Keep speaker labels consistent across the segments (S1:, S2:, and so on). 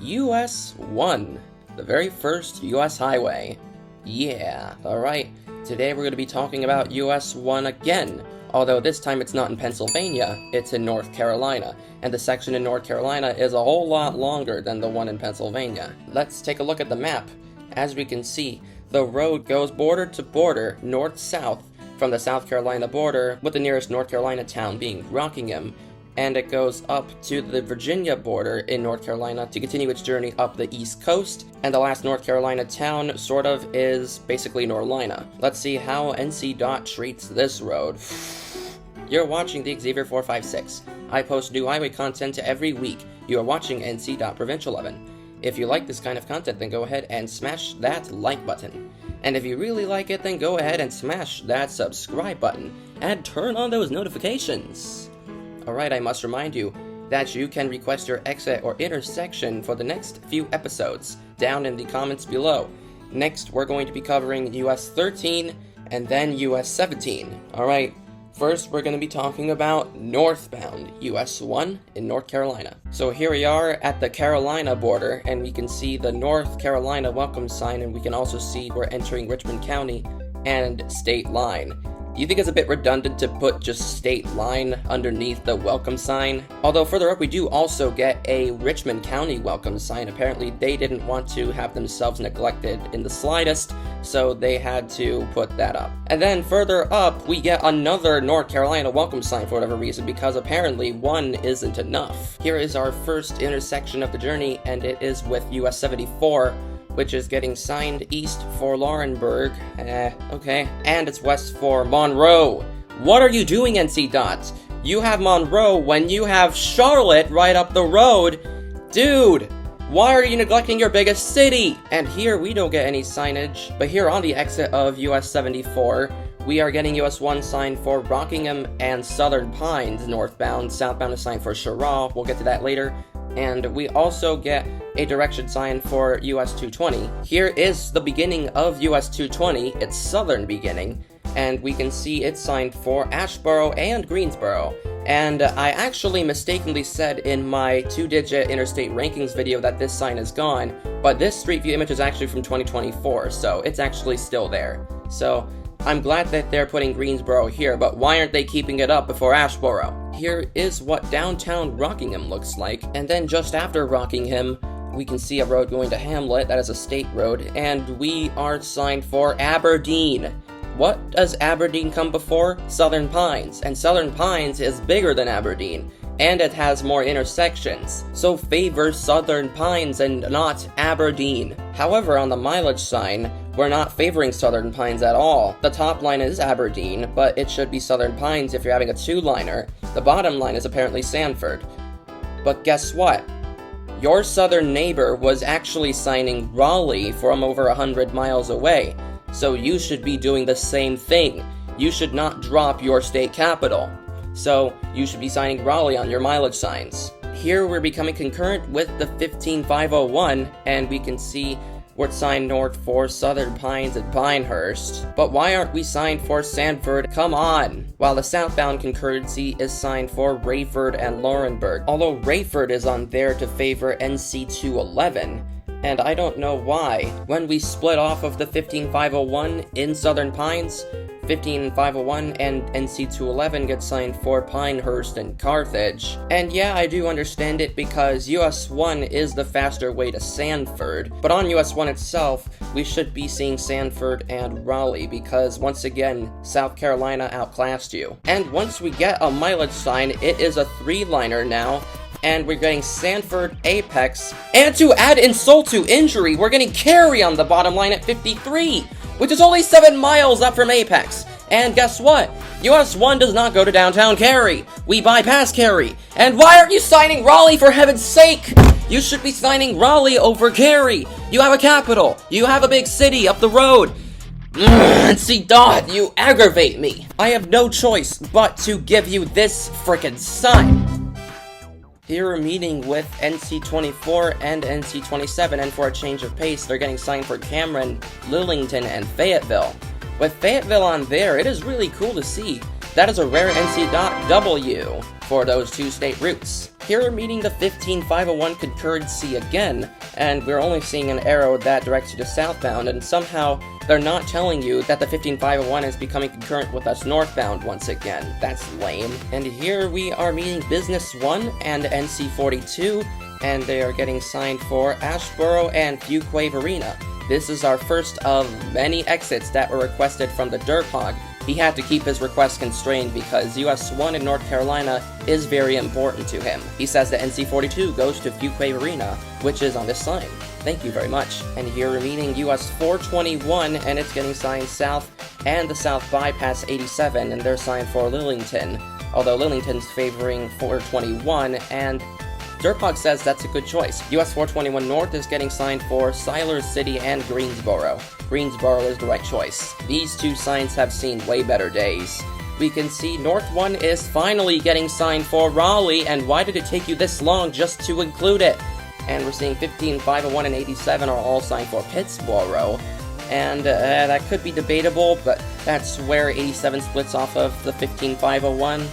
S1: US-1, the very first US highway. Yeah, alright, today we're going to be talking about US-1 again, although this time it's not in Pennsylvania, it's in North Carolina, and the section in North Carolina is a whole lot longer than the one in Pennsylvania. Let's take a look at the map. As we can see, the road goes border to border, north-south, from the South Carolina border, with the nearest North Carolina town being Rockingham, and it goes up to the Virginia border in North Carolina to continue its journey up the East Coast, and the last North Carolina town, sort of, is basically Norlina. Let's see how NCDOT treats this road. You're watching the Xavier 456. I post new highway content every week. You are watching NCDOT Provincial Lovin. If you like this kind of content, then go ahead and smash that like button. And if you really like it, then go ahead and smash that subscribe button and turn on those notifications. Alright, I must remind you that you can request your exit or intersection for the next few episodes down in the comments below. Next, we're going to be covering US 13 and then US 17. Alright, first we're going to be talking about northbound US 1 in North Carolina. So here we are at the Carolina border, and we can see the North Carolina welcome sign, and we can also see we're entering Richmond County and state line. Do you think it's a bit redundant to put just state line underneath the welcome sign? Although further up we do also get a Richmond County welcome sign. Apparently they didn't want to have themselves neglected in the slightest, so they had to put that up. And then further up we get another North Carolina welcome sign for whatever reason, because apparently one isn't enough. Here is our first intersection of the journey, and it is with US 74. Which is getting signed east for Laurinburg, okay, and it's west for Monroe. What are you doing, NCDOT? You have Monroe when you have Charlotte right up the road. Dude, why are you neglecting your biggest city? And here we don't get any signage, but here on the exit of US 74, we are getting US 1 signed for Rockingham and Southern Pines northbound. Southbound is signed for Cheraw, we'll get to that later. And we also get a direction sign for US 220. Here is the beginning of US 220, its southern beginning, and we can see it's signed for Asheboro and Greensboro. And I actually mistakenly said in my 2-digit interstate rankings video that this sign is gone, but this street view image is actually from 2024, so it's actually still there. So I'm glad that they're putting Greensboro here, but why aren't they keeping it up before Asheboro? Here is what downtown Rockingham looks like, and then just after Rockingham, we can see a road going to Hamlet. That is a state road, and we are signed for Aberdeen. What does Aberdeen come before? Southern Pines, and Southern Pines is bigger than Aberdeen, and it has more intersections, so favor Southern Pines and not Aberdeen. However, on the mileage sign, we're not favoring Southern Pines at all. The top line is Aberdeen, but it should be Southern Pines if you're having a two-liner. The bottom line is apparently Sanford. But guess what? Your southern neighbor was actually signing Raleigh from over 100 miles away, so you should be doing the same thing. You should not drop your state capital. So you should be signing Raleigh on your mileage signs. Here we're becoming concurrent with the 15501, and we can see we're signed north for Southern Pines and Pinehurst. But why aren't we signed for Sanford? Come on! While the southbound concurrency is signed for Rayford and Laurinburg. Although Rayford is on there to favor NC211, and I don't know why. When we split off of the 15501 in Southern Pines, 15501 and NC211 get signed for Pinehurst and Carthage. And yeah, I do understand it because US 1 is the faster way to Sanford, but on US 1 itself, we should be seeing Sanford and Raleigh because, once again, South Carolina outclassed you. And once we get a mileage sign, it is a 3-liner now, and we're getting Sanford, Apex, and to add insult to injury, we're getting Cary on the bottom line at 53, which is only 7 miles up from Apex. And guess what? US 1 does not go to downtown Cary. We bypass Cary. And why aren't you signing Raleigh, for heaven's sake? You should be signing Raleigh over Cary. You have a capital. You have a big city up the road. NCDOT, you aggravate me. I have no choice but to give you this frickin' sign. Here we're meeting with NC24 and NC27, and for a change of pace, they're getting signed for Cameron, Lillington, and Fayetteville. With Fayetteville on there, it is really cool to see. That is a rare NCDOT W. for those two state routes. Here we're meeting the 15501 concurrency again, and we're only seeing an arrow that directs you to southbound, and somehow they're not telling you that the 15501 is becoming concurrent with us northbound once again. That's lame. And here we are meeting Business 1 and NC42, and they are getting signed for Ashboro and Fuquay Arena. This is our first of many exits that were requested from the TheDerpHog. He had to keep his request constrained because US-1 in North Carolina is very important to him. He says that NC42 goes to Fuquay Arena, which is on this sign. Thank you very much. And here we're meeting US-421, and it's getting signed south and the South Bypass 87, and they're signed for Lillington. Although Lillington's favoring 421, and TheDerpHog says that's a good choice. US-421 North is getting signed for Siler City and Greensboro. Greensboro is the right choice. These two signs have seen way better days. We can see North 1 is finally getting signed for Raleigh, and why did it take you this long just to include it? And we're seeing 15501 and 87 are all signed for Pittsboro. And that could be debatable, but that's where 87 splits off of the 15501.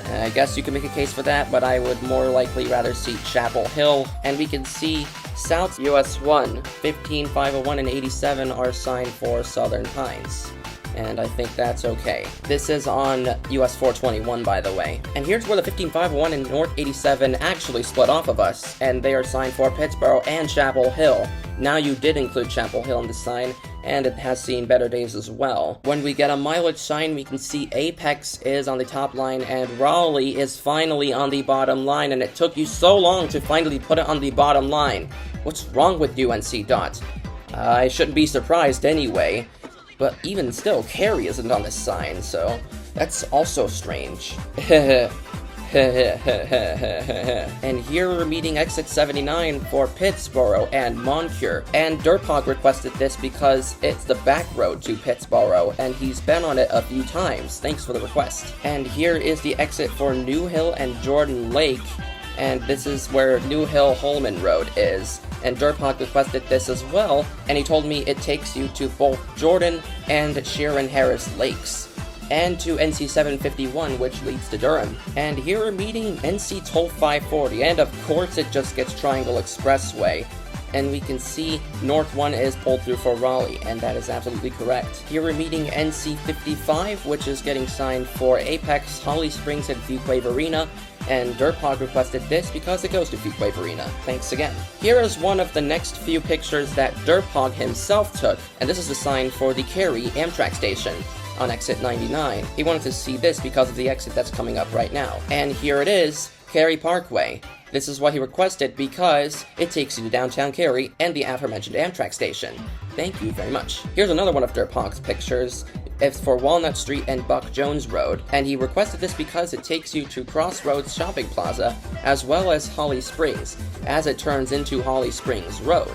S1: I guess you can make a case for that, but I would more likely rather see Chapel Hill. And we can see South US-1, 15501 and 87 are signed for Southern Pines. And I think that's okay. This is on US-421, by the way. And here's where the 15501 and North 87 actually split off of us, and they are signed for Pittsboro and Chapel Hill. Now you did include Chapel Hill in the sign, and it has seen better days as well. When we get a mileage sign, we can see Apex is on the top line, and Raleigh is finally on the bottom line, and it took you so long to finally put it on the bottom line. What's wrong with you, NCDOT? I shouldn't be surprised anyway. But even still, Cary isn't on this sign, so that's also strange. And here we're meeting exit 79 for Pittsboro and Moncure. And TheDerpHog requested this because it's the back road to Pittsboro, and he's been on it a few times. Thanks for the request. And here is the exit for New Hill and Jordan Lake. And this is where New Hill-Holman Road is. And TheDerpHog requested this as well, and he told me it takes you to both Jordan and Sharon Harris Lakes, and to NC 751, which leads to Durham. And here we're meeting NC Toll 540, and of course it just gets Triangle Expressway. And we can see North 1 is pulled through for Raleigh, and that is absolutely correct. Here we're meeting NC 55, which is getting signed for Apex, Holly Springs, and Fuquay Arena, and TheDerpHog requested this because it goes to Fuquay Arena. Thanks again. Here is one of the next few pictures that TheDerpHog himself took, and this is the sign for the Cary Amtrak station on exit 99. He wanted to see this because of the exit that's coming up right now. And here it is, Cary Parkway. This is what he requested because it takes you to downtown Cary and the aforementioned Amtrak station. Thank you very much. Here's another one of TheDerpHog's pictures. It's for Walnut Street and Buck Jones Road, and he requested this because it takes you to Crossroads Shopping Plaza, as well as Holly Springs, as it turns into Holly Springs Road.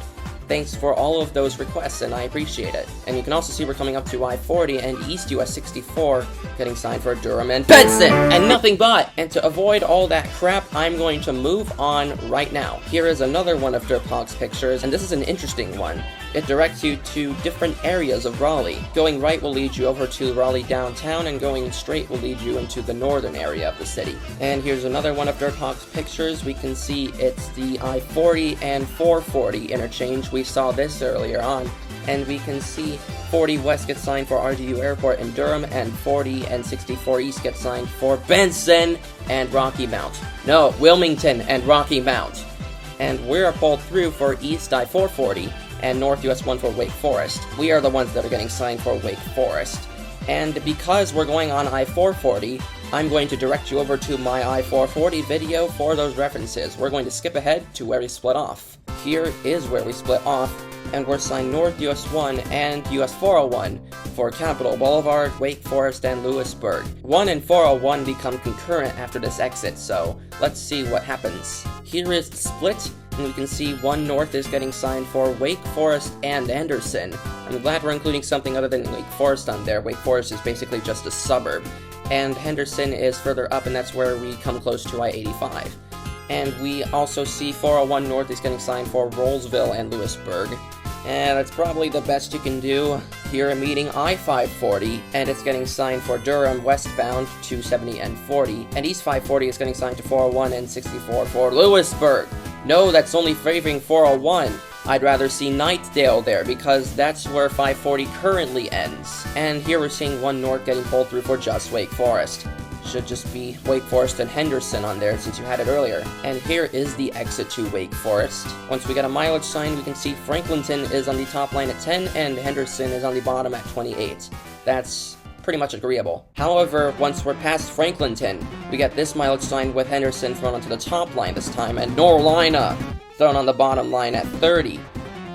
S1: Thanks for all of those requests, and I appreciate it. And you can also see we're coming up to I-40 and East US 64, getting signed for Durham and Benson, and nothing but! And to avoid all that crap, I'm going to move on right now. Here is another one of TheDerpHog's pictures, and this is an interesting one. It directs you to different areas of Raleigh. Going right will lead you over to Raleigh downtown, and going straight will lead you into the northern area of the city. And here's another one of TheDerpHog's pictures. We can see it's the I-40 and 440 interchange. We saw this earlier on. And we can see 40 West gets signed for RDU Airport in Durham, and 40 and 64 East get signed for Benson and Rocky Mount. No, Wilmington and Rocky Mount. And we're pulled through for East I-440. And North US-1 for Wake Forest. We are the ones that are getting signed for Wake Forest. And because we're going on I-440, I'm going to direct you over to my I-440 video for those references. We're going to skip ahead to where we split off. Here is where we split off, and we're signed North US-1 and US-401 for Capitol Boulevard, Wake Forest, and Lewisburg. 1 and 401 become concurrent after this exit, so let's see what happens. Here is the split, and we can see 1 North is getting signed for Wake Forest and Anderson. I'm glad we're including something other than Wake Forest on there. Wake Forest is basically just a suburb. And Henderson is further up, and that's where we come close to I-85. And we also see 401 North is getting signed for Rollsville and Lewisburg. That's probably the best you can do. Here I'm meeting I-540, and it's getting signed for Durham westbound 270 and 40, and East 540 is getting signed to 401 and 64 for Lewisburg. No, that's only favoring 401. I'd rather see Knightdale there, because that's where 540 currently ends. And here we're seeing 1 North getting pulled through for just Wake Forest. Should just be Wake Forest and Henderson on there since you had it earlier. And here is the exit to Wake Forest. Once we get a mileage sign, we can see Franklinton is on the top line at 10 and Henderson is on the bottom at 28. That's pretty much agreeable. However, once we're past Franklinton, we get this mileage sign with Henderson thrown onto the top line this time, and Norlina thrown on the bottom line at 30.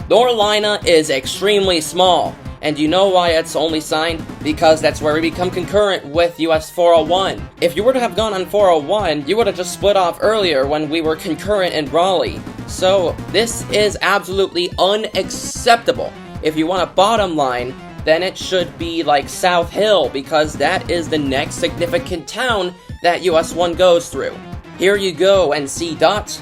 S1: Norlina is extremely small. And you know why it's only signed? Because that's where we become concurrent with US 401. If you were to have gone on 401, you would have just split off earlier when we were concurrent in Raleigh. So this is absolutely unacceptable. If you want a bottom line, then it should be like South Hill, because that is the next significant town that US-1 goes through. Here you go, NCDOT.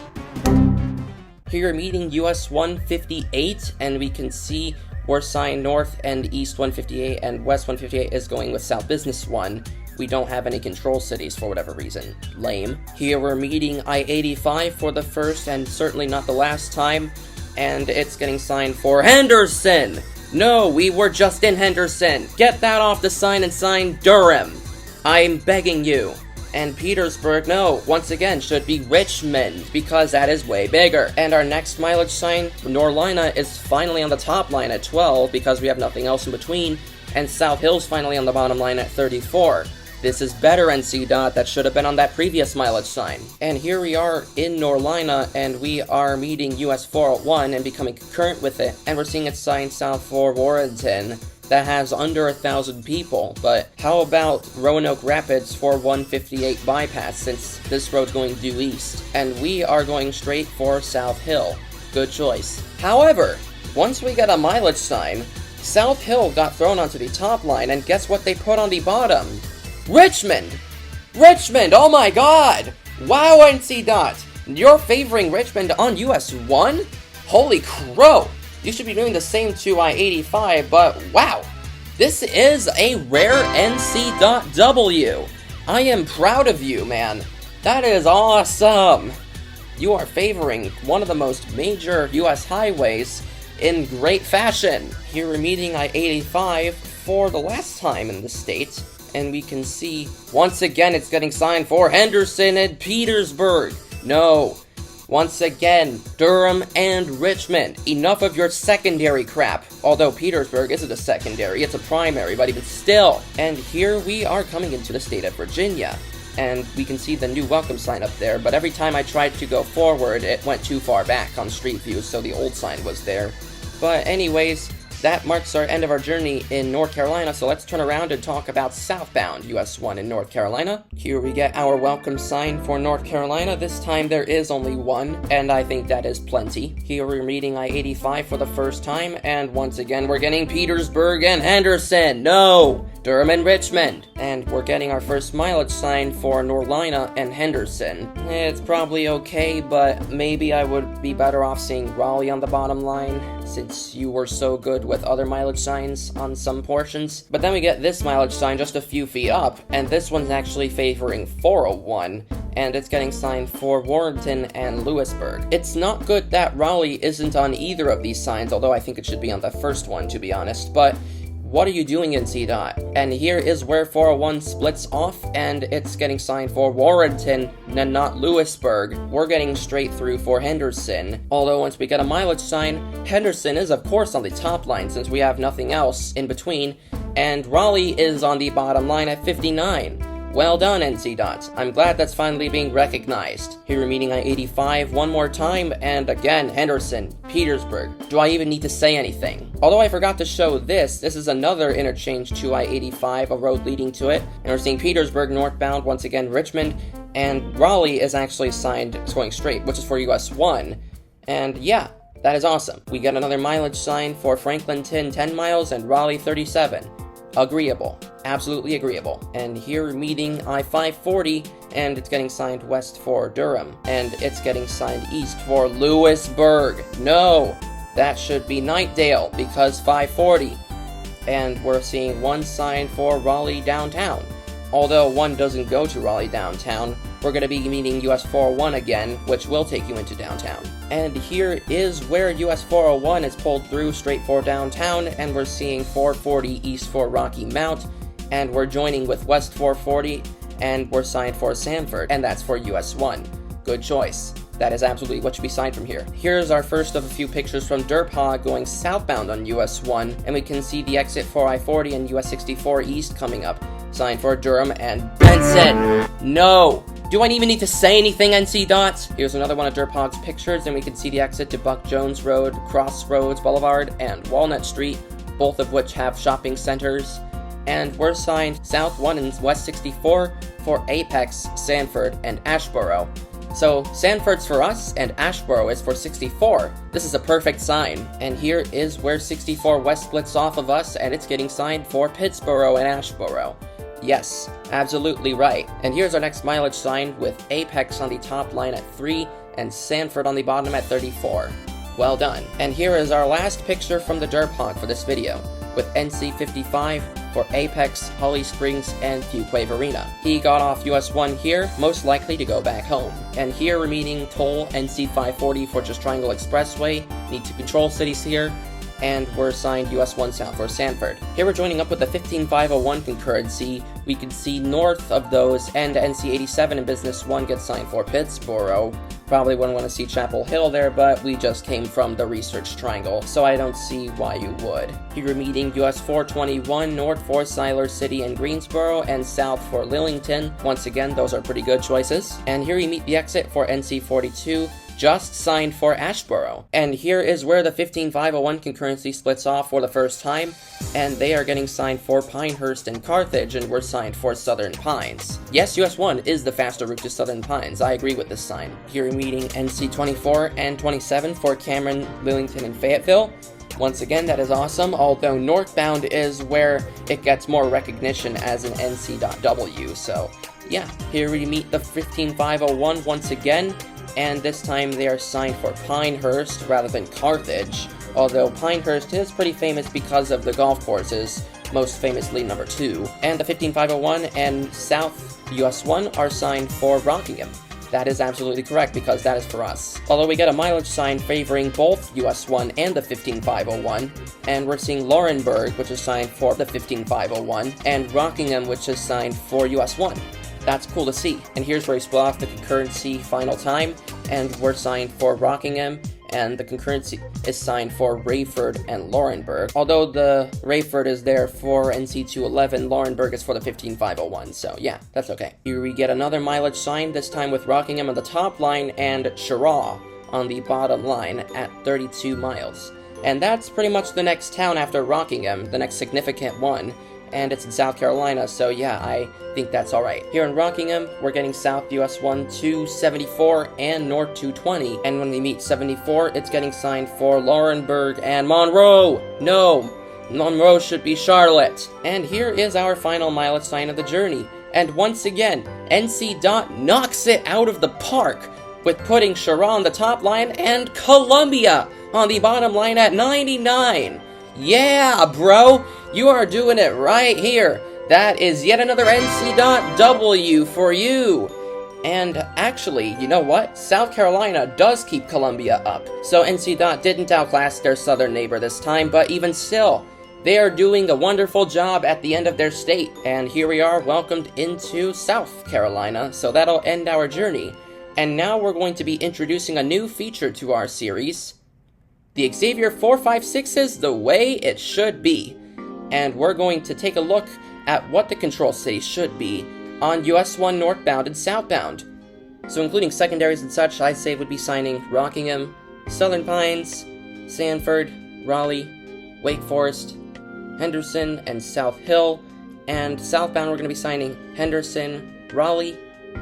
S1: Here you're meeting US 158, and we can see we're signed North and East 158, and West 158 is going with South Business 1. We don't have any control cities for whatever reason. Lame. Here we're meeting I-85 for the first and certainly not the last time, and it's getting signed for Henderson! No, we were just in Henderson! Get that off the sign and sign Durham! I'm begging you. And Petersburg, no, once again, should be Richmond, because that is way bigger. And our next mileage sign, Norlina, is finally on the top line at 12, because we have nothing else in between, and South Hill's finally on the bottom line at 34. This is better, NCDOT. That should have been on that previous mileage sign. And here we are in Norlina, and we are meeting US 401 and becoming concurrent with it, and we're seeing it signed south for Warrenton. That has under 1,000 people, but how about Roanoke Rapids for 158 bypass, since this road's going due east, and we are going straight for South Hill. Good choice. However, once we get a mileage sign, South Hill got thrown onto the top line, and guess what they put on the bottom? Richmond! Richmond, oh my god! Wow, NCDOT! You're favoring Richmond on US-1? Holy crow! You should be doing the same to I-85, but wow! This is a rare NC.W. I am proud of you, man. That is awesome! You are favoring one of the most major US highways in great fashion. Here we're meeting I-85 for the last time in the state, and we can see, once again, it's getting signed for Henderson and Petersburg. No. Once again, Durham and Richmond. Enough of your secondary crap. Although Petersburg isn't a secondary, it's a primary, but even still. And here we are coming into the state of Virginia. And we can see the new welcome sign up there, but every time I tried to go forward, it went too far back on Street View, so the old sign was there. But anyways, that marks our end of our journey in North Carolina, so let's turn around and talk about southbound US-1 in North Carolina. Here we get our welcome sign for North Carolina. This time there is only one, and I think that is plenty. Here we're meeting I-85 for the first time, and once again we're getting Petersburg and Henderson. No! Durham and Richmond. And we're getting our first mileage sign for Norlina and Henderson. It's probably okay, but maybe I would be better off seeing Raleigh on the bottom line, since you were so good with other mileage signs on some portions. But then we get this mileage sign just a few feet up, and this one's actually favoring 401, and it's getting signed for Warrenton and Lewisburg. It's not good that Raleigh isn't on either of these signs, although I think it should be on the first one, to be honest, but what are you doing, NCDOT? And here is where 401 splits off, and it's getting signed for Warrenton and not Lewisburg. We're getting straight through for Henderson. Although once we get a mileage sign, Henderson is of course on the top line since we have nothing else in between, and Raleigh is on the bottom line at 59. Well done, NCDOT. I'm glad that's finally being recognized. Here we're meeting I-85 one more time, and again, Henderson, Petersburg. Do I even need to say anything? Although I forgot to show this is another interchange to I-85, a road leading to it, and we're seeing Petersburg northbound, once again Richmond, and Raleigh is actually signed going straight, which is for US-1, and yeah, that is awesome. We get another mileage sign for Franklinton 10 miles and Raleigh 37. Agreeable. Absolutely agreeable. And here we're meeting I-540, and it's getting signed west for Durham, and it's getting signed east for Lewisburg. No! that should be Nightdale, because 540. And we're seeing one sign for Raleigh downtown. Although one doesn't go to Raleigh downtown, we're going to be meeting US 401 again, which will take you into downtown. And here is where US 401 is pulled through straight for downtown, and we're seeing 440 east for Rocky Mount, and we're joining with West 440, and we're signed for Sanford, and that's for US 1. Good choice. That is absolutely what should be signed from here. Here's our first of a few pictures from DerpHog going southbound on US 1, and we can see the exit for I-40 and US 64 east coming up. Signed for Durham and Benson. No! Do I even need to say anything, NCDOT? Here's another one of DerpHog's pictures, and we can see the exit to Buck Jones Road, Crossroads Boulevard, and Walnut Street, both of which have shopping centers. And we're signed South 1 and West 64 for Apex, Sanford, and Ashboro. So Sanford's for us, and Ashboro is for 64. This is a perfect sign. And here is where 64 West splits off of us, and it's getting signed for Pittsboro and Ashboro. Yes, absolutely right. And here's our next mileage sign with Apex on the top line at 3 and Sanford on the bottom at 34. Well done. And here is our last picture from the DerpHog for this video, with NC55 for Apex, Holly Springs, and Fuquay Arena. He got off US 1 here, most likely to go back home. And here we're meeting Toll NC540 for Just Triangle Expressway, need to control cities here, and we're assigned US 1 south for Sanford. Here we're joining up with the 15501 concurrency. We can see north of those, and NC87 and Business 1 gets signed for Pittsboro. Probably wouldn't want to see Chapel Hill there, but we just came from the Research Triangle, so I don't see why you would. Here we're meeting US 421 north for Siler City and Greensboro, and south for Lillington. Once again, those are pretty good choices. And here we meet the exit for NC42, just signed for Ashboro. And here is where the 15501 concurrency splits off for the first time, and they are getting signed for Pinehurst and Carthage, and we're signed for Southern Pines. Yes, US 1 is the faster route to Southern Pines. I agree with this sign. Here we're meeting NC24 and 27 for Cameron, Lillington, and Fayetteville. Once again, that is awesome, although northbound is where it gets more recognition as an NC.W, so yeah. Here we meet the 15501 once again, and this time they are signed for Pinehurst rather than Carthage, although Pinehurst is pretty famous because of the golf courses, most famously number 2. And the 15501 and South US 1 are signed for Rockingham. That is absolutely correct, because that is for us. Although we get a mileage sign favoring both US 1 and the 15501, and we're seeing Laurinburg, which is signed for the 15501, and Rockingham, which is signed for US 1. That's cool to see. And here's where we split off the concurrency final time, and we're signed for Rockingham, and the concurrency is signed for Rayford and Laurinburg. Although the Rayford is there for NC211, Laurinburg is for the 15501, so yeah, that's okay. Here we get another mileage sign, this time with Rockingham on the top line and Cheraw on the bottom line at 32 miles. And that's pretty much the next town after Rockingham, the next significant one. And it's in South Carolina, so yeah, I think that's alright. Here in Rockingham, we're getting South US 1 274 and North 220, and when we meet 74, it's getting signed for Laurinburg and Monroe! No! Monroe should be Charlotte! And here is our final mileage sign of the journey. And once again, NCDOT knocks it out of the park with putting Cheraw on the top line and Columbia on the bottom line at 99! Yeah, bro! You are doing it right here. That is yet another NC.W for you. And actually, you know what? South Carolina does keep Columbia up. So NC. Didn't outclass their southern neighbor this time, but even still, they are doing a wonderful job at the end of their state. And here we are, welcomed into South Carolina, so that'll end our journey. And now we're going to be introducing a new feature to our series, the Xavier 456 the way it should be. And we're going to take a look at what the control city should be on US 1 northbound and southbound. So including secondaries and such, I say would be signing Rockingham, Southern Pines, Sanford, Raleigh, Wake Forest, Henderson, and South Hill. And southbound we're going to be signing Henderson, Raleigh,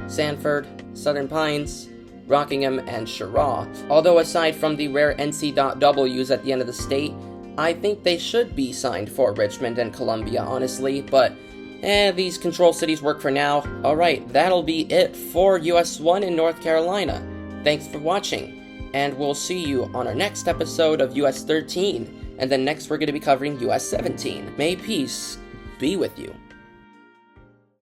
S1: Sanford, Southern Pines, Rockingham, and Cheraw. Although aside from the rare NC.Ws at the end of the state, I think they should be signed for Richmond and Columbia, honestly, but these control cities work for now. Alright, that'll be it for US 1 in North Carolina. Thanks for watching. and we'll see you on our next episode of US 13, and then next we're going to be covering US 17. May peace be with you.